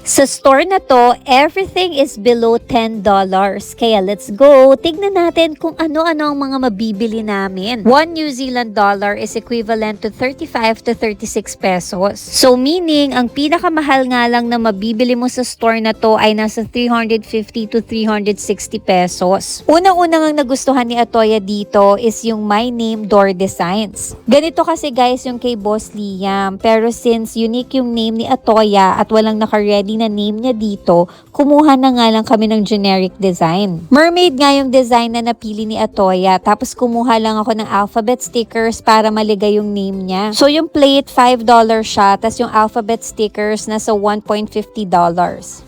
Sa store na to, everything is below $10. Kaya let's go. Tignan natin kung ano-ano ang mga mabibili namin. 1 New Zealand dollar is equivalent to 35 to 36 pesos. So meaning, ang pinakamahal nga lang na mabibili mo sa store na to ay nasa 350 to 360 pesos. Unang-una ngang nagustuhan ni Atoya dito is yung My Name door designs. Ganito kasi guys yung kay Boss Liam. Pero since unique yung name ni Atoya at walang naka-ready na name niya dito, kumuha na nga lang kami ng generic design. Mermaid nga yung design na napili ni Atoya, tapos kumuha lang ako ng alphabet stickers para maligay yung name niya. So yung plate, $5 siya, tapos yung alphabet stickers nasa $1.50.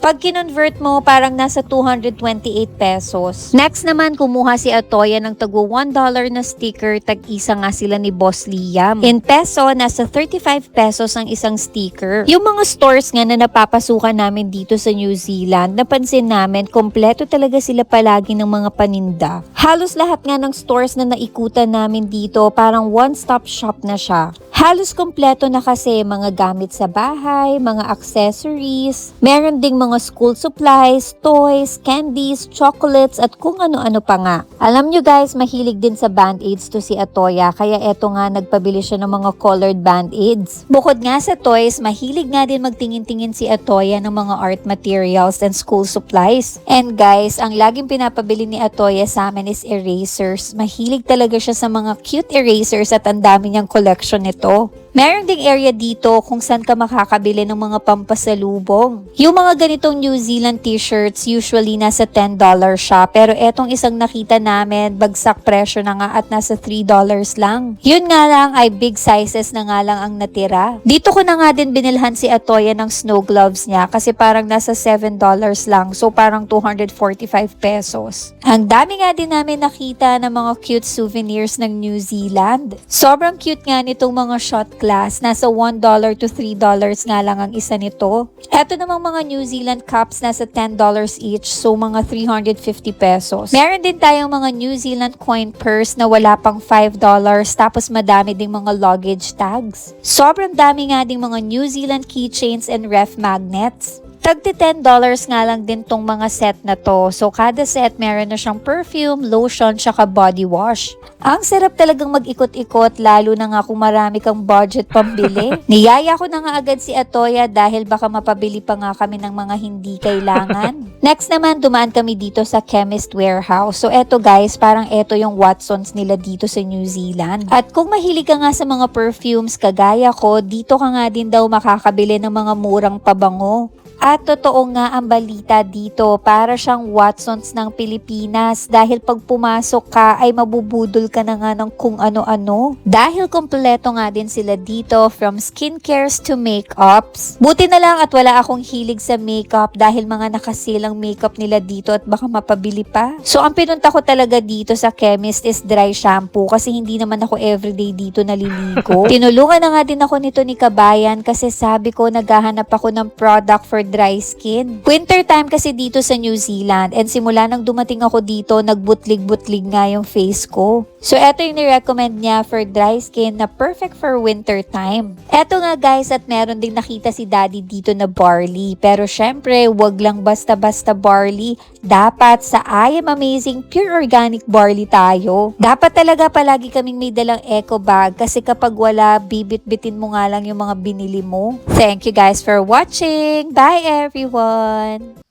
Pag kinonvert mo, parang nasa 228 pesos. Next naman, kumuha si Atoya ng tagwa $1 na sticker, tag-isa nga sila ni Boss Liam. In peso, nasa 35 pesos ang isang sticker. Yung mga stores nga na napapasukan namin dito sa New Zealand, napansin namin kompleto talaga sila palagi ng mga paninda. Halos lahat nga ng stores na naikutan namin dito, parang one-stop shop na siya. Halos kompleto na kasi mga gamit sa bahay, mga accessories, meron ding mga school supplies, toys, candies, chocolates at kung ano-ano pa nga. Alam nyo guys, mahilig din sa band-aids to si Atoya, kaya eto nga nagpabili siya ng mga colored band-aids. Bukod nga sa toys, mahilig nga din magtingin-tingin si Atoya ng mga art materials and school supplies. And guys, ang laging pinapabili ni Atoya sa amin is erasers. Mahilig talaga siya sa mga cute erasers at ang dami niyang collection nito. Meron ding area dito kung saan ka makakabili ng mga pampasalubong. Yung mga ganitong New Zealand t-shirts usually nasa $10 siya, pero etong isang nakita namin, bagsak presyo na nga at nasa $3 lang. Yun nga lang ay big sizes na nga lang ang natira. Dito ko na nga din binilhan si Atoya ng snow gloves niya kasi parang nasa $7 lang, so parang 245 pesos. Ang dami nga din namin nakita ng mga cute souvenirs ng New Zealand. Sobrang cute nga nitong mga shot glass, nasa $1 to $3 nga lang ang isa nito. Eto namang mga New Zealand cups, nasa $10 each, so mga 350 pesos. Meron din tayong mga New Zealand coin purse na wala pang $5, tapos madami ding mga luggage tags. Sobrang dami nga ding mga New Zealand keychains and ref magnets. Tagti $10 nga lang din tong mga set na to. So, kada set meron na siyang perfume, lotion, tsaka body wash. Ang sarap talagang mag-ikot-ikot, lalo na nga kung marami kang budget pambili. Niyaya ko na nga agad si Atoya dahil baka mapabili pa nga kami ng mga hindi kailangan. Next naman, dumaan kami dito sa Chemist Warehouse. So, eto guys, parang eto yung Watsons nila dito sa New Zealand. At kung mahilig ka nga sa mga perfumes kagaya ko, dito ka nga din daw makakabili ng mga murang pabango. At totoo nga ang balita dito, para siyang Watsons ng Pilipinas dahil pag pumasok ka ay mabubudol ka na nga ng kung ano-ano. Dahil kompleto nga din sila dito, from skincares to makeups. Buti na lang at wala akong hilig sa makeup dahil mga nakasilang makeup nila dito at baka mapabili pa. So ang pinunta ko talaga dito sa chemist is dry shampoo kasi hindi naman ako everyday dito naliligo. Tinulungan na nga din ako nito ni Kabayan kasi sabi ko naghahanap ako ng product for dry skin. Winter time kasi dito sa New Zealand and simula nang dumating ako dito, nagbutlig-butlig nga yung face ko. So eto yung ni-recommend niya for dry skin na perfect for winter time. Eto nga guys, at meron ding nakita si Daddy dito na barley. Pero syempre, wag lang basta-basta barley. Dapat sa I Am Amazing pure organic barley tayo. Dapat talaga palagi kaming may dalang eco bag kasi kapag wala, bibit-bitin mo nga lang yung mga binili mo. Thank you guys for watching. Bye everyone!